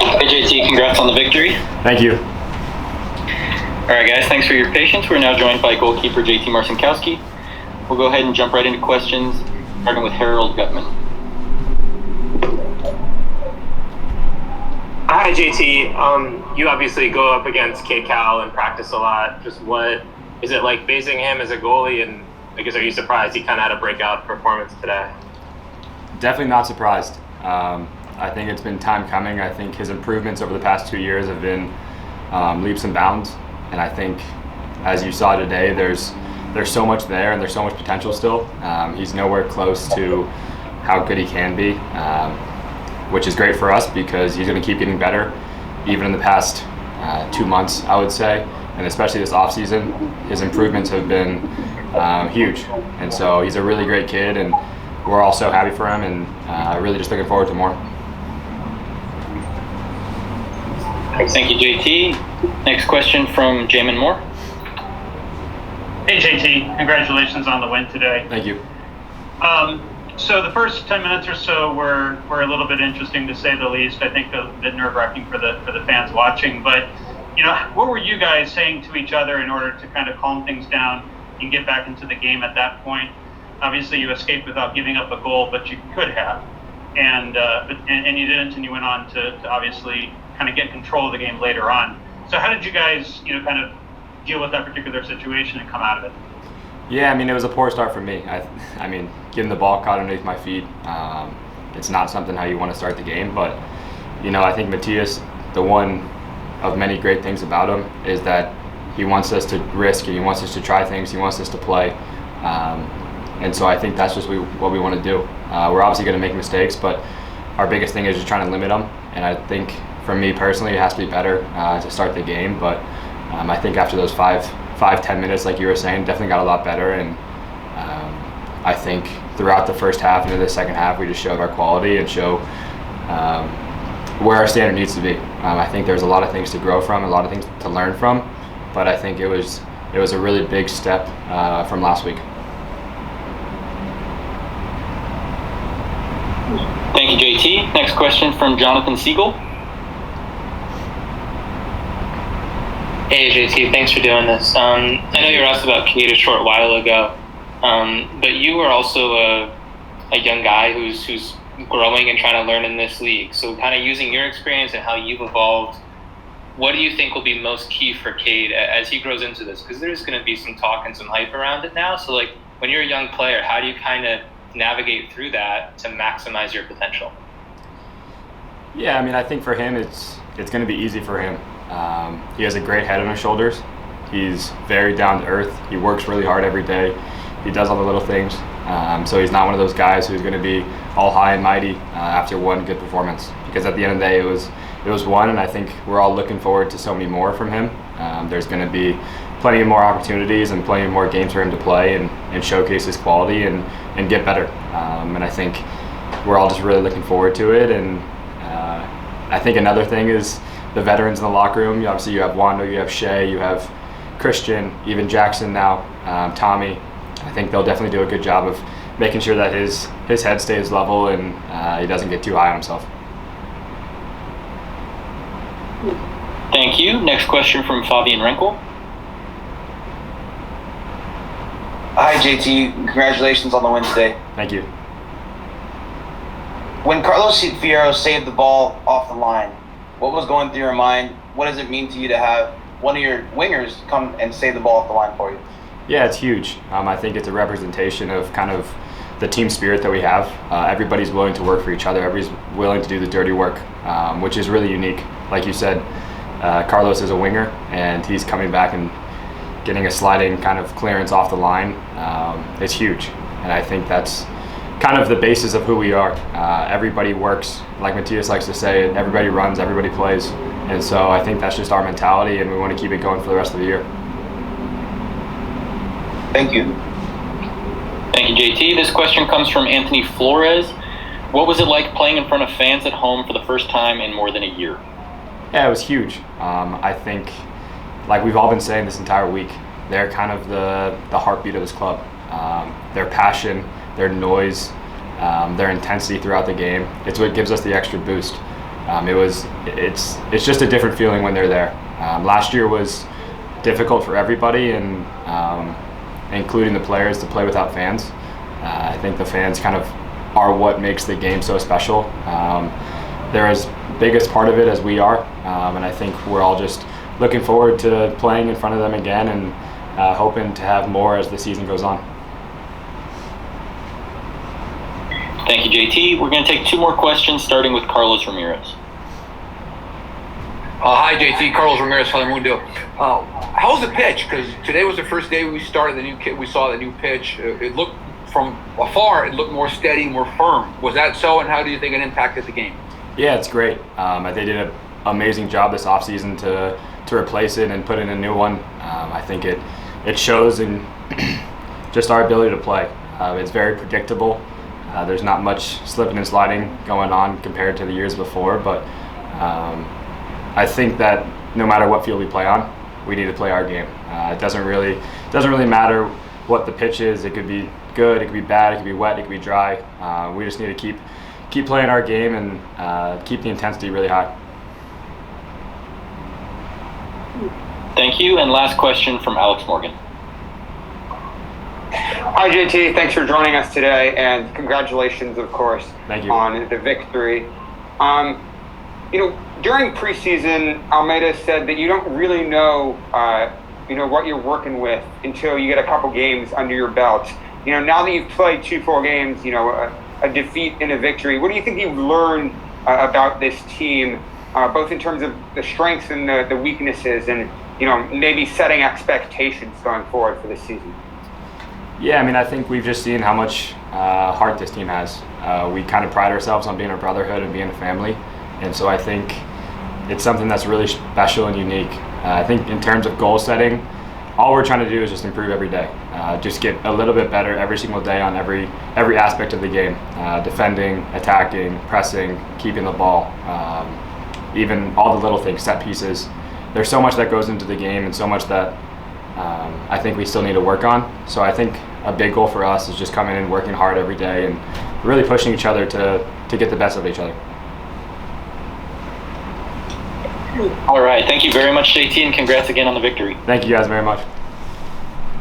Hey JT, congrats on the victory. Thank you. All right, guys, thanks for your patience. We're now joined by goalkeeper JT Marcinkowski. We'll go ahead and jump right into questions, starting with Harold Gutman. Hi JT. You obviously go up against K-Cal and practice a lot. Just what is it like facing him as a goalie? And I guess, are you surprised he kind of had a breakout performance today? Definitely not surprised. I think it's been time coming. I think his improvements over the past 2 years have been leaps and bounds. And I think, as you saw today, there's so much there and there's so much potential still. He's nowhere close to how good he can be, which is great for us because he's going to keep getting better. Even in the past 2 months, I would say, and especially this offseason, his improvements have been huge. And so he's a really great kid, and we're all so happy for him, and really just looking forward to more. Thank you, JT. Next question from Jamin Moore. Hey, JT. Congratulations on the win today. Thank you. So the first 10 minutes or so were a little bit interesting, to say the least. I think a bit nerve-wracking for the fans watching. But, what were you guys saying to each other in order to kind of calm things down and get back into the game at that point? Obviously, you escaped without giving up a goal, but you could have. And you didn't, and you went on to obviously kind of get control of the game later on. So how did you guys, kind of deal with that particular situation and come out of it? Yeah, it was a poor start for me. I mean, getting the ball caught underneath my feet, it's not something how you want to start the game. But, I think Matthias, the one of many great things about him is that he wants us to risk and he wants us to try things. He wants us to play. And so I think that's just what we want to do. We're obviously going to make mistakes, but our biggest thing is just trying to limit them. And I think for me personally, it has to be better to start the game. But I think after those 5-10 minutes, like you were saying, definitely got a lot better. And I think throughout the first half and into the second half, we just showed our quality and show where our standard needs to be. I think there's a lot of things to grow from, a lot of things to learn from. But I think it was a really big step from last week. Thank you, JT. Next question from Jonathan Siegel. Hey JT, thanks for doing this. I know you were asked about Kate a short while ago, but you are also a young guy who's growing and trying to learn in this league. So kind of using your experience and how you've evolved, what do you think will be most key for Cade as he grows into this? Because there's going to be some talk and some hype around it now. So when you're a young player, how do you kind of navigate through that to maximize your potential? Yeah, I think for him, it's going to be easy for him. He has a great head on his shoulders. He's very down to earth. He works really hard every day. He does all the little things. So he's not one of those guys who's going to be all high and mighty after one good performance. Because at the end of the day, it was one, and I think we're all looking forward to so many more from him. There's going to be plenty of more opportunities and plenty of more games for him to play and showcase his quality and get better. And I think we're all just really looking forward to it. And I think another thing is the veterans in the locker room. Obviously, you have Wando, you have Shea, you have Christian, even Jackson now, Tommy. I think they'll definitely do a good job of making sure that his head stays level and he doesn't get too high on himself. Thank you. Next question from Fabian Renkel. Hi JT, congratulations on the win today. Thank you. When Carlos Fierro saved the ball off the line, what was going through your mind? What does it mean to you to have one of your wingers come and save the ball off the line for you? Yeah, it's huge. I think it's a representation of kind of the team spirit that we have. Everybody's willing to work for each other. Everybody's willing to do the dirty work, which is really unique. Like you said, Carlos is a winger, and he's coming back and getting a sliding kind of clearance off the line. It's huge, and I think that's kind of the basis of who we are. Everybody works, like Matthias likes to say, everybody runs, everybody plays. And so I think that's just our mentality, and we want to keep it going for the rest of the year. Thank you. Thank you, JT. This question comes from Anthony Flores. What was it like playing in front of fans at home for the first time in more than a year? Yeah, it was huge. I think, like we've all been saying this entire week, they're kind of the heartbeat of this club. Their passion, their noise, their intensity throughout the game. It's what gives us the extra boost. It's just a different feeling when they're there. Last year was difficult for everybody, and including the players, to play without fans. I think the fans kind of are what makes the game so special. They're as biggest part of it as we are, and I think we're all just looking forward to playing in front of them again, and hoping to have more as the season goes on. Thank you, JT. We're going to take 2 more questions, starting with Carlos Ramirez. Hi, JT. Carlos Ramirez, Telemundo. How's the pitch? Because today was the first day we started the new kit. We saw the new pitch. It looked from afar, it looked more steady, more firm. Was that so? And how do you think it impacted the game? Yeah, it's great. They did an amazing job this offseason to replace it and put in a new one. I think it shows in just our ability to play. It's very predictable. There's not much slipping and sliding going on compared to the years before, but I think that no matter what field we play on, we need to play our game. It doesn't really matter what the pitch is. It could be good, it could be bad, it could be wet, it could be dry. We just need to keep playing our game and keep the intensity really high. Thank you, and last question from Alex Morgan. Hi, JT. Thanks for joining us today, and congratulations, of course, Thank you. on the victory. During preseason, Almeida said that you don't really know, what you're working with until you get a couple games under your belt. Now that you've played 2 full games, a defeat and a victory, what do you think you've learned about this team, both in terms of the strengths and the weaknesses, and maybe setting expectations going forward for this season? Yeah, I think we've just seen how much heart this team has. We kind of pride ourselves on being a brotherhood and being a family, and so I think it's something that's really special and unique. I think in terms of goal setting, all we're trying to do is just improve every day. Just get a little bit better every single day on every aspect of the game. Defending, attacking, pressing, keeping the ball, even all the little things, set pieces. There's so much that goes into the game, and so much that I think we still need to work on. So I think a big goal for us is just coming in, working hard every day, and really pushing each other to get the best of each other. All right. Thank you very much, JT, and congrats again on the victory. Thank you guys very much.